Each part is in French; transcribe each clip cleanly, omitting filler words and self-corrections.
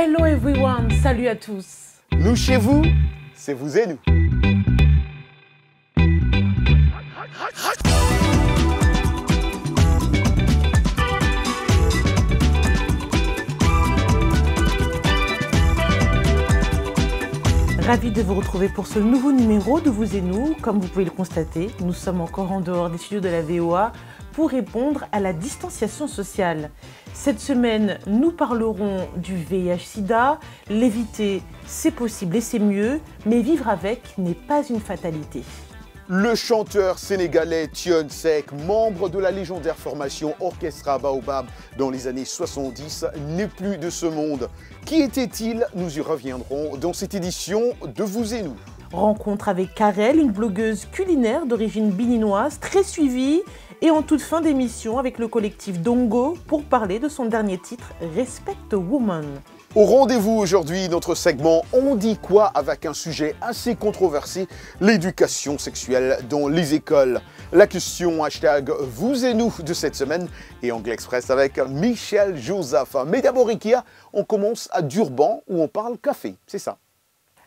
Hello everyone, salut à tous. Nous chez vous, c'est vous et nous. Ravi de vous retrouver pour ce nouveau numéro de Vous et Nous. Comme vous pouvez le constater, nous sommes encore en dehors des studios de la VOA pour répondre à la distanciation sociale. Cette semaine, nous parlerons du VIH-Sida. L'éviter, c'est possible et c'est mieux, mais vivre avec n'est pas une fatalité. Le chanteur sénégalais Thione Seck, membre de la légendaire formation Orchestra Baobab dans les années 70, n'est plus de ce monde. Qui était-il? Nous y reviendrons dans cette édition de Vous et Nous. Rencontre avec Karel, une blogueuse culinaire d'origine béninoise, très suivie, et en toute fin d'émission avec le collectif Dongo pour parler de son dernier titre, Respect a Woman. Au rendez-vous aujourd'hui, notre segment On dit quoi avec un sujet assez controversé, l'éducation sexuelle dans les écoles. La question hashtag Vous et Nous de cette semaine et Anglais Express avec Michel Joseph. Mais d'abord Ikea, on commence à Durban où on parle café, c'est ça.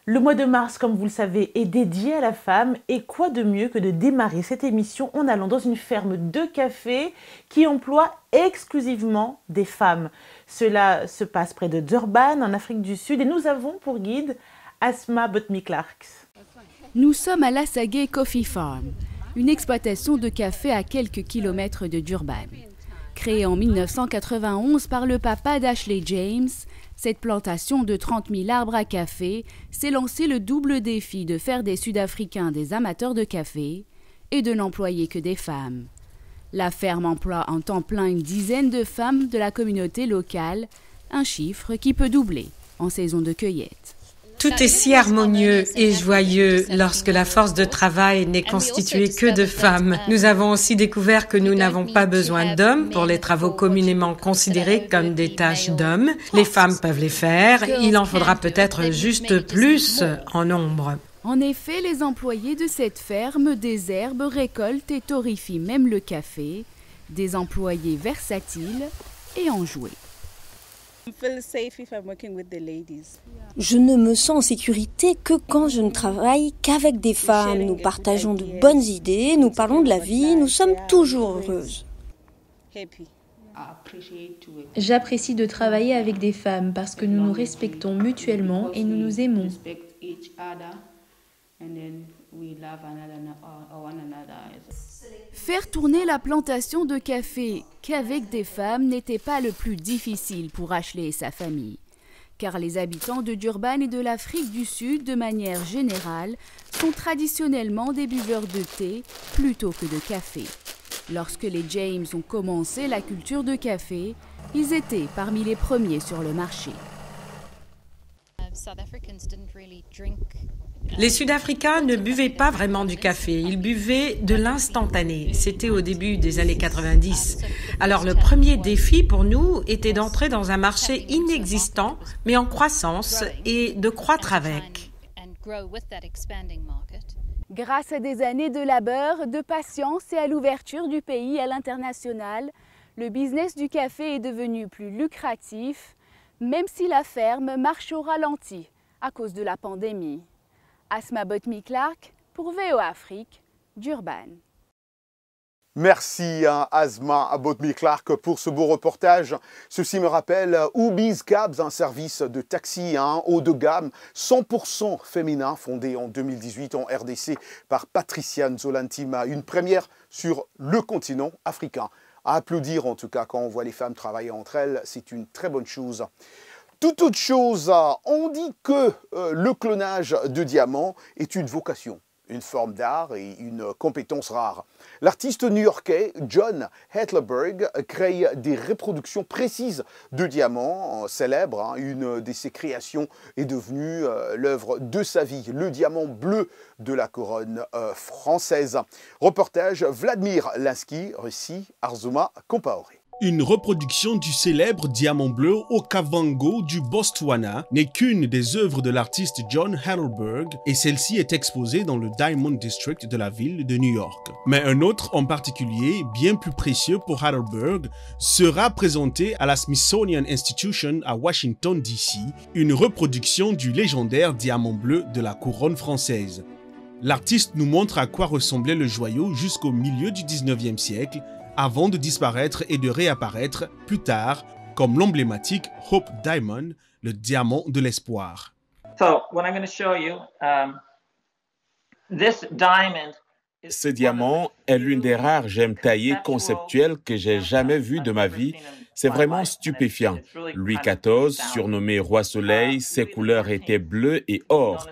Le mois de mars, comme vous le savez, est dédié à la femme et quoi de mieux que de démarrer cette émission en allant dans une ferme de café qui emploie exclusivement des femmes. Cela se passe près de Durban, en Afrique du Sud, et nous avons pour guide Asma Botmi-Clark. Nous sommes à l'Assagé Coffee Farm, une exploitation de café à quelques kilomètres de Durban. Créée en 1991 par le papa d'Ashley James, cette plantation de 30 000 arbres à café s'est lancé le double défi de faire des Sud-Africains des amateurs de café et de n'employer que des femmes. La ferme emploie en temps plein une dizaine de femmes de la communauté locale, un chiffre qui peut doubler en saison de cueillette. Tout est si harmonieux et joyeux lorsque la force de travail n'est constituée que de femmes. Nous avons aussi découvert que nous n'avons pas besoin d'hommes pour les travaux communément considérés comme des tâches d'hommes. Les femmes peuvent les faire, il en faudra peut-être juste plus en nombre. En effet, les employés de cette ferme désherbent, récoltent et torréfient même le café, des employés versatiles et enjoués. Je ne me sens en sécurité que quand je ne travaille qu'avec des femmes. Nous partageons de bonnes idées, nous parlons de la vie, nous sommes toujours heureuses. J'apprécie de travailler avec des femmes parce que nous nous respectons mutuellement et nous nous aimons. Faire tourner la plantation de café qu'avec des femmes n'était pas le plus difficile pour Ashley et sa famille, car les habitants de Durban et de l'Afrique du Sud, de manière générale, sont traditionnellement des buveurs de thé plutôt que de café. Lorsque les James ont commencé la culture de café, ils étaient parmi les premiers sur le marché. Les Sud-Africains ne buvaient pas vraiment du café, ils buvaient de l'instantané. C'était au début des années 90. Alors le premier défi pour nous était d'entrer dans un marché inexistant, mais en croissance, et de croître avec. Grâce à des années de labeur, de patience et à l'ouverture du pays à l'international, le business du café est devenu plus lucratif, même si la ferme marche au ralenti à cause de la pandémie. Asma Botmi-Clark pour VOA Afrique, Durban. Merci à Asma Botmi-Clark pour ce beau reportage. Ceci me rappelle Ubi's Cabs, un service de taxi haut de gamme 100% féminin fondé en 2018 en RDC par Patricia Nzolantima. Une première sur le continent africain. À applaudir en tout cas quand on voit les femmes travailler entre elles, c'est une très bonne chose. Toute autre chose, on dit que le clonage de diamants est une vocation, une forme d'art et une compétence rare. L'artiste new-yorkais John Hetlerberg crée des reproductions précises de diamants célèbres. Une de ses créations est devenue l'œuvre de sa vie, le diamant bleu de la couronne française. Reportage Vladimir Linsky, récit Arzuma Compaoré. Une reproduction du célèbre diamant bleu au Kavango du Botswana n'est qu'une des œuvres de l'artiste John Heidelberg et celle-ci est exposée dans le Diamond District de la ville de New York. Mais un autre en particulier, bien plus précieux pour Heidelberg, sera présenté à la Smithsonian Institution à Washington DC, une reproduction du légendaire diamant bleu de la couronne française. L'artiste nous montre à quoi ressemblait le joyau jusqu'au milieu du 19e siècle, avant de disparaître et de réapparaître plus tard comme l'emblématique Hope Diamond, le diamant de l'espoir. Ce diamant est l'une des rares gemmes taillées conceptuelles que j'ai jamais vues de ma vie. C'est vraiment stupéfiant. Louis XIV, surnommé Roi Soleil, ses couleurs étaient bleues et or.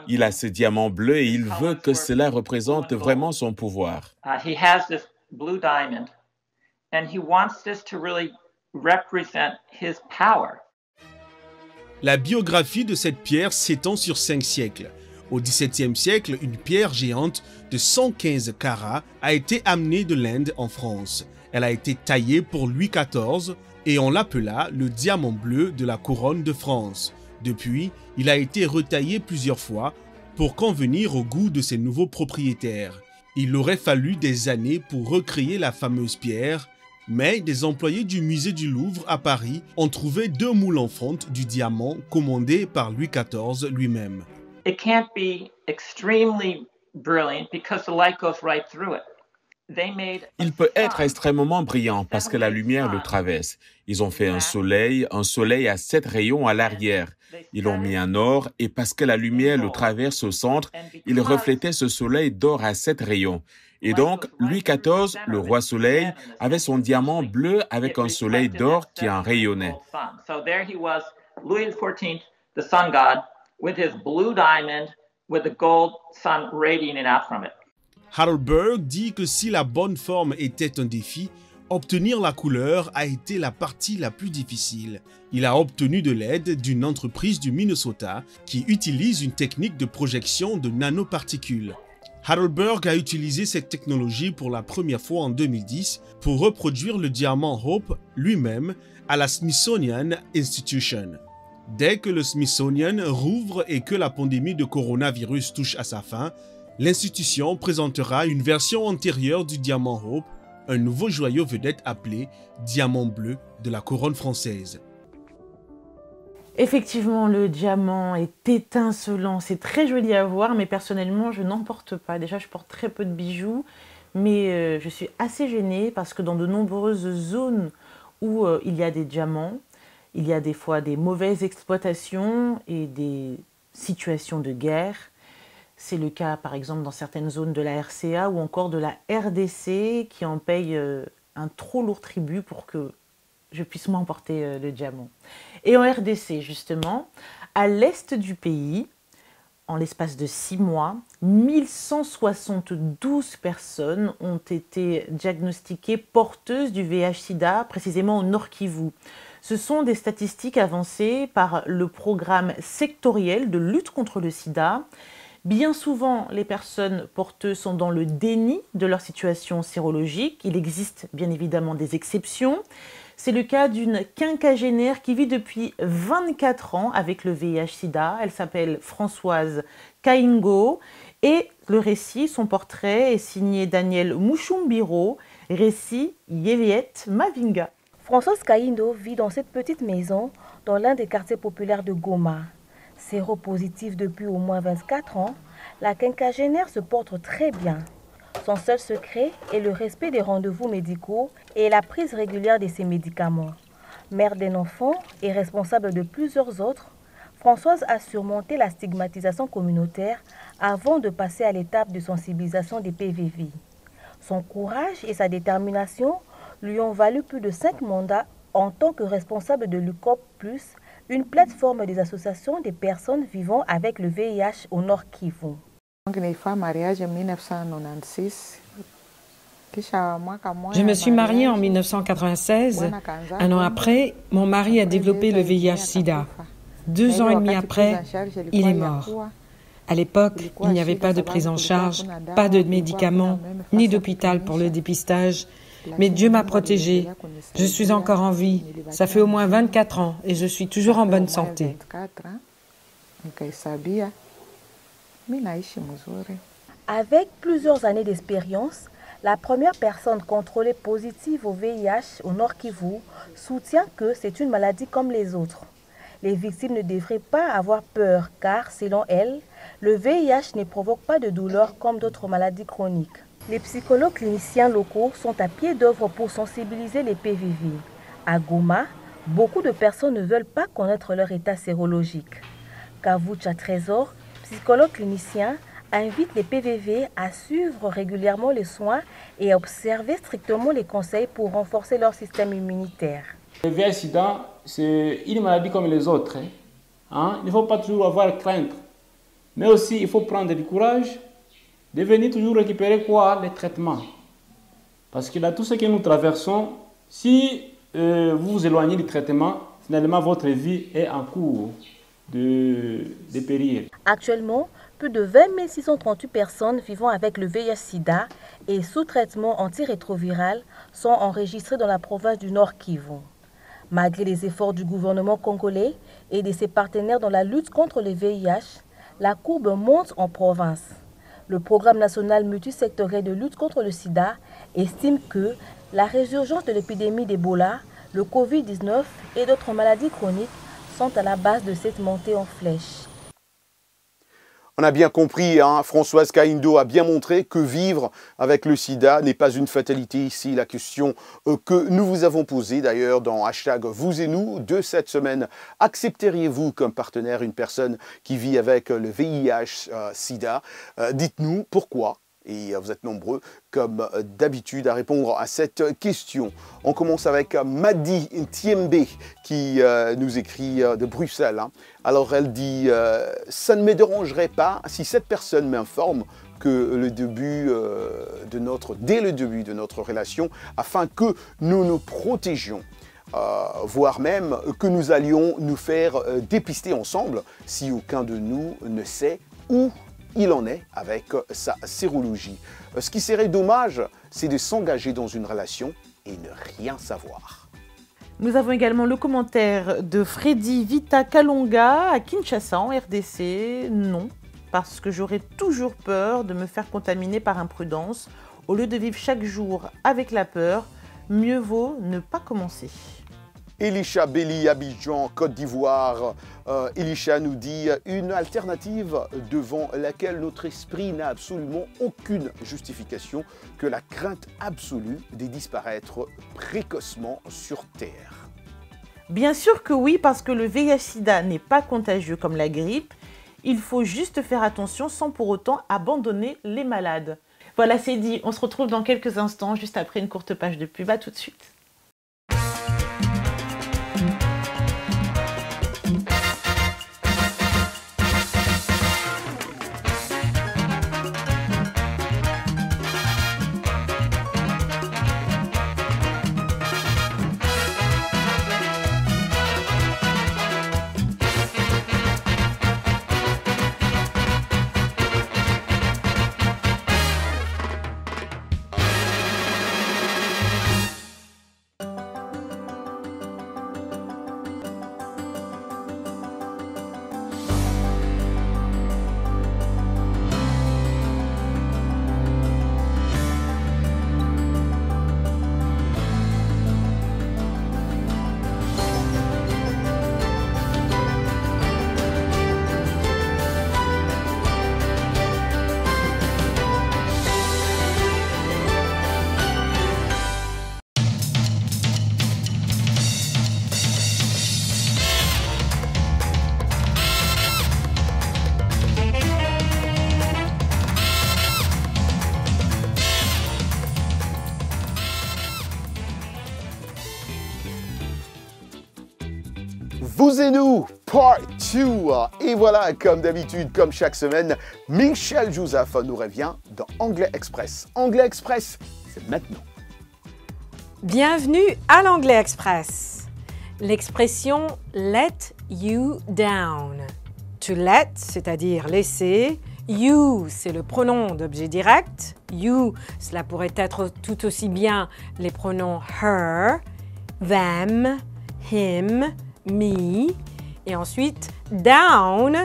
Il a ce diamant bleu et il veut que cela représente vraiment son pouvoir. Blue diamond, and he wants this to really represent his power. La biographie de cette pierre s'étend sur 5 siècles. Au XVIIe siècle, une pierre géante de 115 carats a été amenée de l'Inde en France. Elle a été taillée pour Louis XIV et on l'appela le diamant bleu de la couronne de France. Depuis, il a été retaillé plusieurs fois pour convenir au goût de ses nouveaux propriétaires. Il aurait fallu des années pour recréer la fameuse pierre, mais des employés du musée du Louvre à Paris ont trouvé 2 moules en fonte du diamant commandés par Louis XIV lui-même. It can't be extremely brilliant because the light goes right through it. Il peut être extrêmement brillant parce que la lumière le traverse. Ils ont fait un soleil à 7 rayons à l'arrière. Ils ont mis un or et parce que la lumière le traverse au centre, il reflétait ce soleil d'or à 7 rayons. Et donc, Louis XIV, le roi soleil, avait son diamant bleu avec un soleil d'or qui en rayonnait. So there he was, Louis XIV, the sun god, with his blue diamond, with the gold sun radiating out from it. Heidelberg dit que si la bonne forme était un défi, obtenir la couleur a été la partie la plus difficile. Il a obtenu de l'aide d'une entreprise du Minnesota qui utilise une technique de projection de nanoparticules. Heidelberg a utilisé cette technologie pour la première fois en 2010 pour reproduire le diamant Hope lui-même à la Smithsonian Institution. Dès que le Smithsonian rouvre et que la pandémie de coronavirus touche à sa fin, l'institution présentera une version antérieure du diamant Hope, un nouveau joyau vedette appelé diamant bleu de la couronne française. Effectivement, le diamant est étincelant, c'est très joli à voir, mais personnellement, je n'en porte pas. Déjà, je porte très peu de bijoux, mais je suis assez gênée parce que dans de nombreuses zones où il y a des diamants, il y a des fois des mauvaises exploitations et des situations de guerre. C'est le cas, par exemple, dans certaines zones de la RCA ou encore de la RDC qui en paye un trop lourd tribut pour que je puisse m'emporter le diamant. Et en RDC, justement, à l'est du pays, en l'espace de 6 mois, 1172 personnes ont été diagnostiquées porteuses du VIH-Sida, précisément au Nord Kivu. Ce sont des statistiques avancées par le programme sectoriel de lutte contre le sida. Bien souvent, les personnes porteuses sont dans le déni de leur situation sérologique. Il existe bien évidemment des exceptions. C'est le cas d'une quinquagénaire qui vit depuis 24 ans avec le VIH-Sida. Elle s'appelle Françoise Kaingo et le récit, son portrait est signé Daniel Mouchumbiro, récit Yeviet Mavinga. Françoise Kaingo vit dans cette petite maison dans l'un des quartiers populaires de Goma. Séropositive depuis au moins 24 ans, la quinquagénaire se porte très bien. Son seul secret est le respect des rendez-vous médicaux et la prise régulière de ses médicaments. Mère d'un enfant et responsable de plusieurs autres, Françoise a surmonté la stigmatisation communautaire avant de passer à l'étape de sensibilisation des PVV. Son courage et sa détermination lui ont valu plus de 5 mandats en tant que responsable de l'UCOP+, une plateforme des associations des personnes vivant avec le VIH au Nord Kivu. Je me suis mariée en 1996. Un an après, mon mari a développé le VIH-Sida. 2 ans et demi après, il est mort. À l'époque, il n'y avait pas de prise en charge, pas de médicaments, ni d'hôpital pour le dépistage. Mais Dieu m'a protégée. Je suis encore en vie. Ça fait au moins 24 ans et je suis toujours en bonne santé. Avec plusieurs années d'expérience, la première personne contrôlée positive au VIH au Nord Kivu soutient que c'est une maladie comme les autres. Les victimes ne devraient pas avoir peur car, selon elle, le VIH ne provoque pas de douleur comme d'autres maladies chroniques. Les psychologues cliniciens locaux sont à pied d'œuvre pour sensibiliser les PVV. À Goma, beaucoup de personnes ne veulent pas connaître leur état sérologique. Kavucha Trésor, psychologue clinicien, invite les PVV à suivre régulièrement les soins et à observer strictement les conseils pour renforcer leur système immunitaire. Le VIH-Sida, c'est une maladie comme les autres. Il ne faut pas toujours avoir crainte. Mais aussi, il faut prendre du courage de venir toujours récupérer les traitements. Parce que dans tout ce que nous traversons, si vous vous éloignez du traitement, finalement, votre vie est en cours de périr. Actuellement, plus de 20 638 personnes vivant avec le VIH-Sida et sous traitement antirétroviral sont enregistrées dans la province du Nord Kivu. Malgré les efforts du gouvernement congolais et de ses partenaires dans la lutte contre le VIH, la courbe monte en province. Le programme national multisectoriel de lutte contre le sida estime que la résurgence de l'épidémie d'Ebola, le Covid-19 et d'autres maladies chroniques sont à la base de cette montée en flèche. On a bien compris, Françoise Kaindo a bien montré que vivre avec le sida n'est pas une fatalité ici. La question que nous vous avons posée d'ailleurs dans hashtag vous et nous de cette semaine, accepteriez-vous comme partenaire une personne qui vit avec le VIH-Sida? Dites-nous pourquoi. Et vous êtes nombreux, comme d'habitude, à répondre à cette question. On commence avec Madi Ntiembe qui nous écrit de Bruxelles. Alors elle dit « Ça ne me dérangerait pas si cette personne m'informe que dès le début de notre relation, afin que nous nous protégions. Voire même que nous allions nous faire dépister ensemble si aucun de nous ne sait où il en est avec sa sérologie. Ce qui serait dommage, c'est de s'engager dans une relation et ne rien savoir. » Nous avons également le commentaire de Freddy Vita Kalonga à Kinshasa en RDC. Non, parce que j'aurais toujours peur de me faire contaminer par imprudence. Au lieu de vivre chaque jour avec la peur, mieux vaut ne pas commencer. Elisha Belli, Abidjan, Côte d'Ivoire. Elisha nous dit une alternative devant laquelle notre esprit n'a absolument aucune justification que la crainte absolue de disparaître précocement sur Terre. Bien sûr que oui, parce que le VIH-Sida n'est pas contagieux comme la grippe. Il faut juste faire attention sans pour autant abandonner les malades. Voilà, c'est dit. On se retrouve dans quelques instants, juste après une courte page de pub. À tout de suite. Vous et nous, part 2. Et voilà, comme d'habitude, comme chaque semaine, Michel Joseph nous revient dans Anglais Express. Anglais Express, c'est maintenant. Bienvenue à l'Anglais Express. L'expression « let you down ». To let, c'est-à-dire laisser. You, c'est le pronom d'objet direct. You, cela pourrait être tout aussi bien les pronoms her. them, him, me. Et ensuite, down,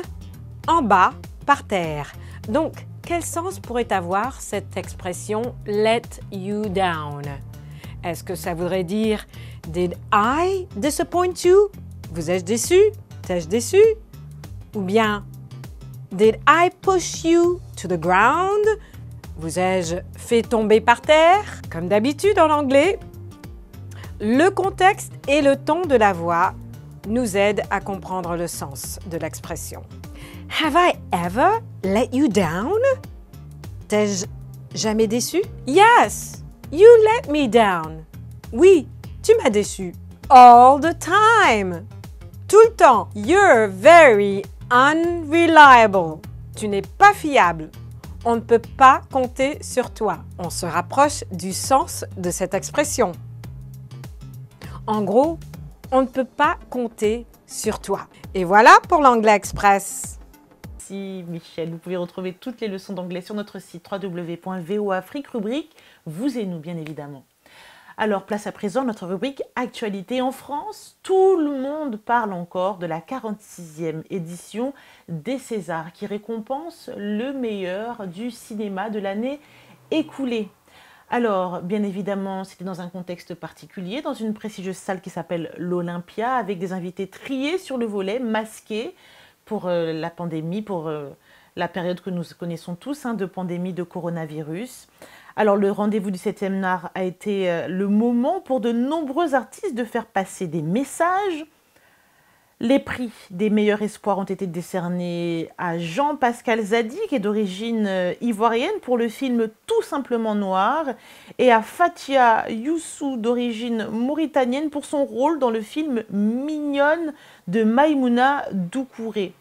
en bas, par terre. Donc, quel sens pourrait avoir cette expression « let you down » ? Est-ce que ça voudrait dire « Did I disappoint you » ? Vous ai-je déçu ? T'ai-je déçu ? Ou bien « Did I push you to the ground » ? Vous ai-je fait tomber par terre ? Comme d'habitude en anglais, le contexte et le ton de la voix nous aident à comprendre le sens de l'expression. Have I ever let you down? T'ai-je jamais déçu? Yes, you let me down. Oui, tu m'as déçu. All the time. Tout le temps. You're very unreliable. Tu n'es pas fiable. On ne peut pas compter sur toi. On se rapproche du sens de cette expression. En gros, on ne peut pas compter sur toi. Et voilà pour l'Anglais Express. Merci Michel. Vous pouvez retrouver toutes les leçons d'anglais sur notre site www.voafrique, rubrique Vous et nous, bien évidemment. Alors, place à présent à notre rubrique Actualité en France. Tout le monde parle encore de la 46e édition des Césars qui récompense le meilleur du cinéma de l'année écoulée. Alors, bien évidemment, c'était dans un contexte particulier, dans une prestigieuse salle qui s'appelle l'Olympia, avec des invités triés sur le volet, masqués pour la pandémie, pour la période que nous connaissons tous, de pandémie de coronavirus. Alors, le rendez-vous du 7e art a été le moment pour de nombreux artistes de faire passer des messages. Les prix des meilleurs espoirs ont été décernés à Jean-Pascal Zadi, qui est d'origine ivoirienne, pour le film Tout simplement noir, et à Fatia Youssou, d'origine mauritanienne, pour son rôle dans le film Mignonne de Maïmouna Doucouré.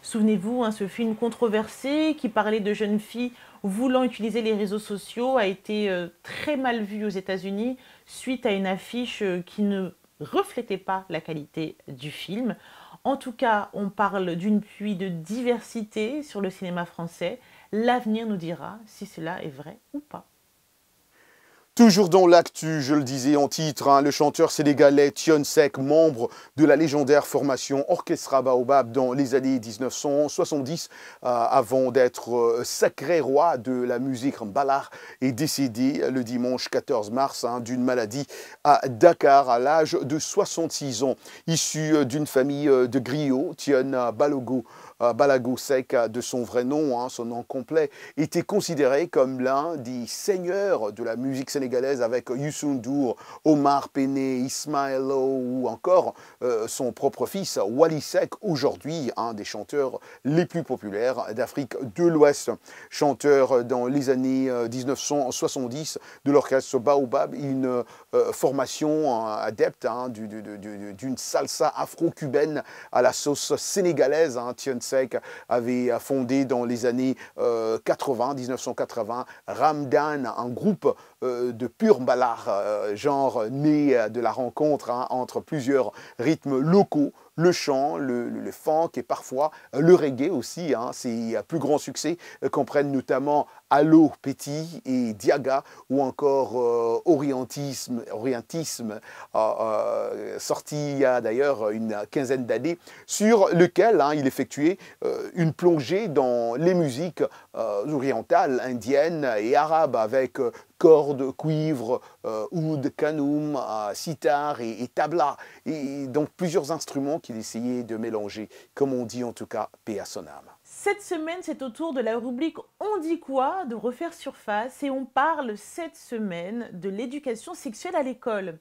Souvenez-vous, ce film controversé qui parlait de jeunes filles voulant utiliser les réseaux sociaux a été très mal vu aux États-Unis suite à une affiche qui ne reflétait pas la qualité du film. En tout cas, on parle d'une pluie de diversité sur le cinéma français. L'avenir nous dira si cela est vrai ou pas. Toujours dans l'actu, je le disais en titre, le chanteur sénégalais Thione Seck, membre de la légendaire formation Orchestra Baobab dans les années 1970, avant d'être sacré roi de la musique mbala, est décédé le dimanche 14 mars d'une maladie à Dakar à l'âge de 66 ans. Issu d'une famille de griots, Thione Balago Seck, de son vrai nom, son nom complet, était considéré comme l'un des seigneurs de la musique sénégalaise avec Youssou N'Dour, Omar Pène, Ismaël Lo ou encore son propre fils Wally Seck, aujourd'hui un des chanteurs les plus populaires d'Afrique de l'Ouest. Chanteur dans les années 1970 de l'orchestre Baobab, une formation adepte d'une salsa afro-cubaine à la sauce sénégalaise. Thione Seck avait fondé dans les années 1980, Ramdan, un groupe de pur mbala, genre né de la rencontre entre plusieurs rythmes locaux, le chant, le funk et parfois le reggae aussi. Ses plus grands succès comprennent notamment Allo Petit et Diaga ou encore Orientisme, sorti il y a d'ailleurs une quinzaine d'années, sur lequel il effectuait une plongée dans les musiques orientales, indiennes et arabes avec cordes, cuivre, oud, kanoum, sitar et tabla, et donc plusieurs instruments qu'il essayait de mélanger, comme on dit en tout cas, paix à son âme. Cette semaine, c'est au tour de la rubrique On dit quoi de refaire surface et on parle cette semaine de l'éducation sexuelle à l'école.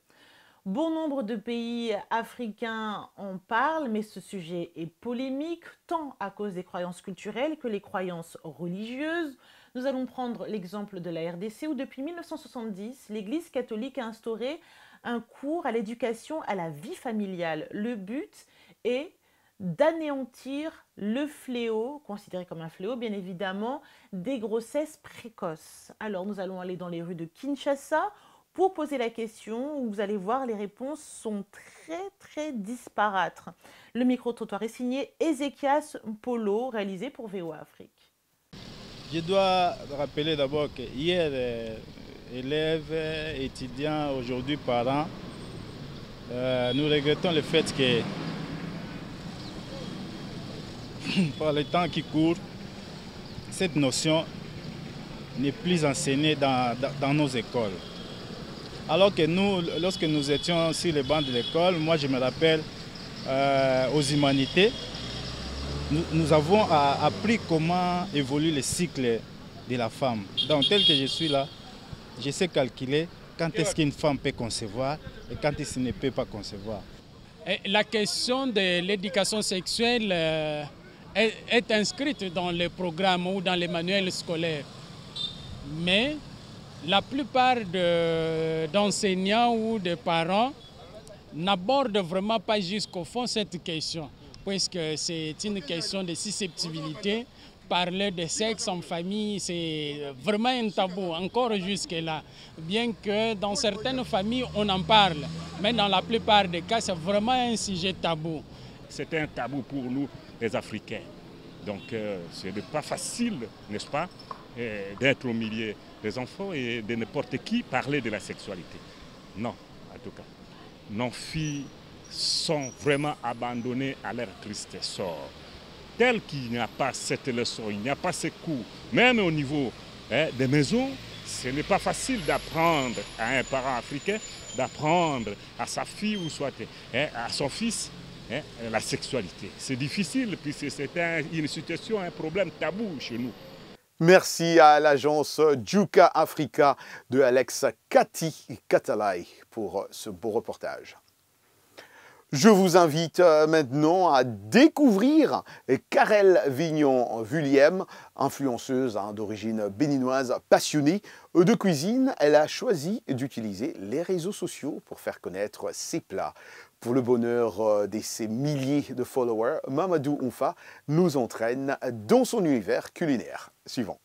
Bon nombre de pays africains en parlent, mais ce sujet est polémique, tant à cause des croyances culturelles que les croyances religieuses. Nous allons prendre l'exemple de la RDC où depuis 1970, l'Église catholique a instauré un cours à l'éducation à la vie familiale. Le but est d'anéantir le fléau, considéré comme un fléau bien évidemment, des grossesses précoces. Alors nous allons aller dans les rues de Kinshasa pour poser la question où vous allez voir les réponses sont très disparates. Le micro-trottoir est signé Ézéchias Polo, réalisé pour VOA Afrique. Je dois rappeler d'abord que hier, élèves, étudiants, aujourd'hui parents, Nous regrettons le fait que, par le temps qui court, cette notion n'est plus enseignée dans nos écoles. Alors que nous, lorsque nous étions sur les bancs de l'école, moi je me rappelle aux humanités, nous avons appris comment évolue le cycle de la femme. Donc tel que je suis là, je sais calculer quand est-ce qu'une femme peut concevoir et quand est-ce qu'elle ne peut pas concevoir. La question de l'éducation sexuelle est inscrite dans les programmes ou dans les manuels scolaires. Mais la plupart d'enseignants ou de parents n'abordent vraiment pas jusqu'au fond cette question, puisque c'est une question de susceptibilité. Parler de sexe en famille, c'est vraiment un tabou, encore jusque-là. Bien que dans certaines familles, on en parle, mais dans la plupart des cas, c'est vraiment un sujet tabou. C'est un tabou pour nous, les Africains. Donc, ce n'est pas facile, n'est-ce pas, d'être au milieu des enfants et de n'importe qui parler de la sexualité. Non, en tout cas. Nos filles sont vraiment abandonnées à leur triste sort. Tel qu'il n'y a pas cette leçon, il n'y a pas ces cours, même au niveau des maisons, ce n'est pas facile d'apprendre à un parent africain, d'apprendre à sa fille ou soit à son fils la sexualité. C'est difficile puisque c'est une situation, un problème tabou chez nous. Merci à l'agence Juka Africa de Alex Kati Katalai pour ce beau reportage. Je vous invite maintenant à découvrir Karel Vignon-Vulliem, influenceuse d'origine béninoise passionnée de cuisine. Elle a choisi d'utiliser les réseaux sociaux pour faire connaître ses plats. Pour le bonheur de ses milliers de followers, Mamadou Oumfa nous entraîne dans son univers culinaire. Suivant.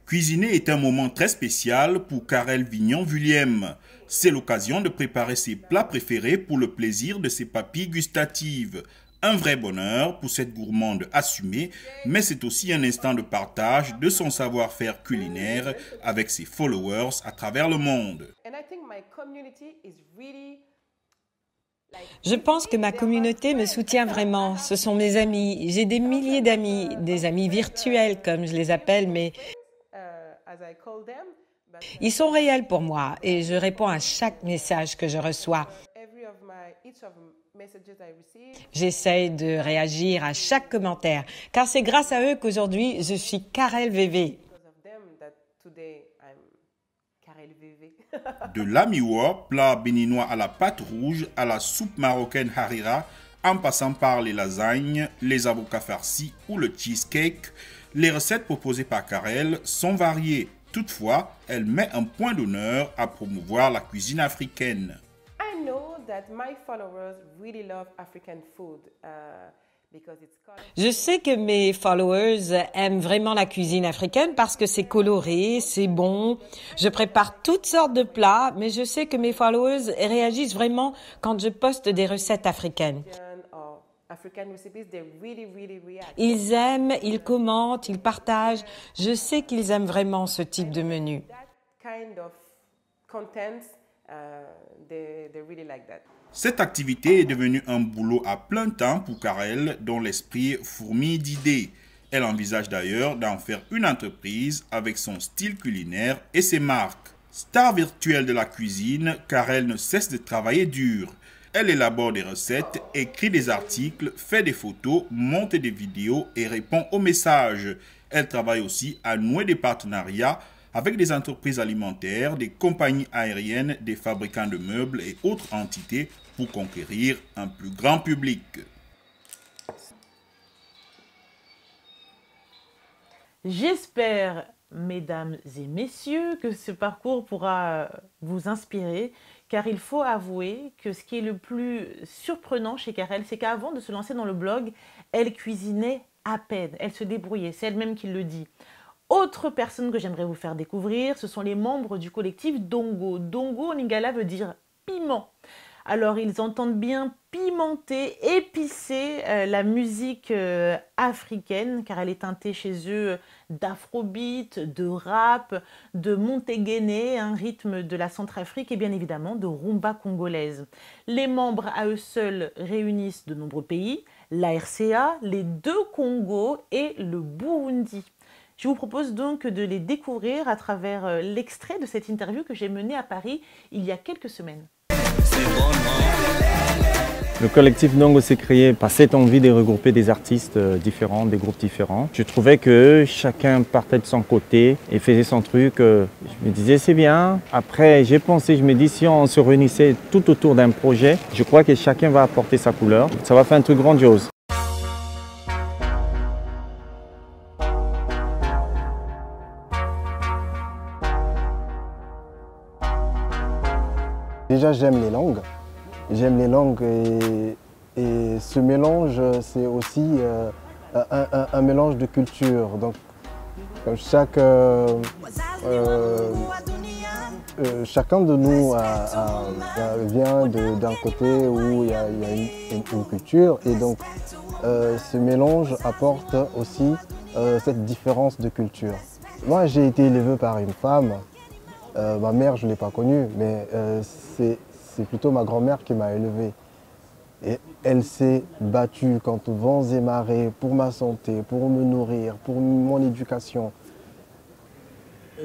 Cuisiner est un moment très spécial pour Karel Vignon-Vulliem. C'est l'occasion de préparer ses plats préférés pour le plaisir de ses papilles gustatives. Un vrai bonheur pour cette gourmande assumée, mais c'est aussi un instant de partage de son savoir-faire culinaire avec ses followers à travers le monde. Je pense que ma communauté me soutient vraiment. Ce sont mes amis. J'ai des milliers d'amis, des amis virtuels comme je les appelle, mais ils sont réels pour moi et je réponds à chaque message que je reçois. J'essaye de réagir à chaque commentaire, car c'est grâce à eux qu'aujourd'hui je suis Karel VV. De l'amiwa, plat béninois à la pâte rouge, à la soupe marocaine harira, en passant par les lasagnes, les avocats farcis ou le cheesecake, les recettes proposées par Karel sont variées. Toutefois, elle met un point d'honneur à promouvoir la cuisine africaine. Je sais que mes followers aiment vraiment la cuisine africaine parce que c'est coloré, c'est bon. Je prépare toutes sortes de plats, mais je sais que mes followers réagissent vraiment quand je poste des recettes africaines. Ils aiment, ils commentent, ils partagent. Je sais qu'ils aiment vraiment ce type de menu. Cette activité est devenue un boulot à plein temps pour Karel, dont l'esprit fourmille d'idées. Elle envisage d'ailleurs d'en faire une entreprise avec son style culinaire et ses marques. Star virtuelle de la cuisine, Karel ne cesse de travailler dur. Elle élabore des recettes, écrit des articles, fait des photos, monte des vidéos et répond aux messages. Elle travaille aussi à nouer des partenariats avec des entreprises alimentaires, des compagnies aériennes, des fabricants de meubles et autres entités pour conquérir un plus grand public. J'espère, mesdames et messieurs, que ce parcours pourra vous inspirer, car il faut avouer que ce qui est le plus surprenant chez Karel, c'est qu'avant de se lancer dans le blog, elle cuisinait à peine, elle se débrouillait, c'est elle-même qui le dit. Autre personne que j'aimerais vous faire découvrir, ce sont les membres du collectif Dongo. Dongo en lingala veut dire piment. Alors, ils entendent bien pimenter, épicer la musique africaine, car elle est teintée chez eux d'afrobeat, de rap, de montéguéné, un rythme de la Centrafrique et bien évidemment de rumba congolaise. Les membres à eux seuls réunissent de nombreux pays, la RCA, les deux Congos et le Burundi. Je vous propose donc de les découvrir à travers l'extrait de cette interview que j'ai menée à Paris il y a quelques semaines. Le collectif Ndongo s'est créé par cette envie de regrouper des artistes différents, des groupes différents. Je trouvais que chacun partait de son côté et faisait son truc. Je me disais c'est bien. Après j'ai pensé, je me dis si on se réunissait tout autour d'un projet, je crois que chacun va apporter sa couleur. Ça va faire un truc grandiose. Déjà, j'aime les langues. J'aime les langues et ce mélange, c'est aussi un mélange de culture. Donc, chacun de nous vient d'un côté où il y a une culture et donc ce mélange apporte aussi cette différence de culture. Moi, j'ai été élevé par une femme. Ma mère, je ne l'ai pas connue, mais c'est plutôt ma grand-mère qui m'a élevé. Et elle s'est battue contre vents et marées pour ma santé, pour me nourrir, pour mon éducation.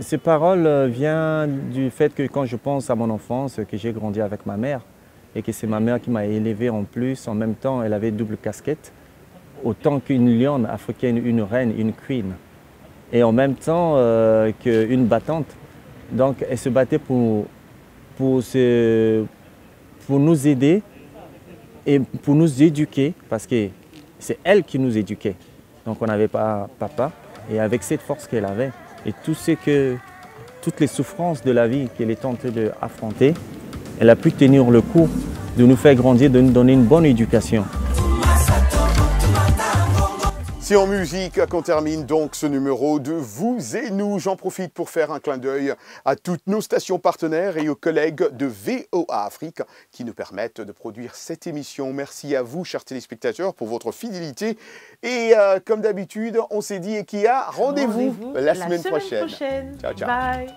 Ces paroles viennent du fait que quand je pense à mon enfance, que j'ai grandi avec ma mère et que c'est ma mère qui m'a élevé en plus. En même temps, elle avait double casquette, autant qu'une lionne africaine, une reine, une queen. Et en même temps qu'une battante. Donc elle se battait pour nous aider et pour nous éduquer, parce que c'est elle qui nous éduquait. Donc on n'avait pas papa. Et avec cette force qu'elle avait et toutes les souffrances de la vie qu'elle est tentée d'affronter, elle a pu tenir le coup de nous faire grandir, de nous donner une bonne éducation. C'est en musique qu'on termine donc ce numéro de Vous et Nous. J'en profite pour faire un clin d'œil à toutes nos stations partenaires et aux collègues de VOA Afrique qui nous permettent de produire cette émission. Merci à vous, chers téléspectateurs, pour votre fidélité. Et comme d'habitude, on s'est dit, Ekia, rendez-vous la semaine prochaine. Ciao, ciao. Bye.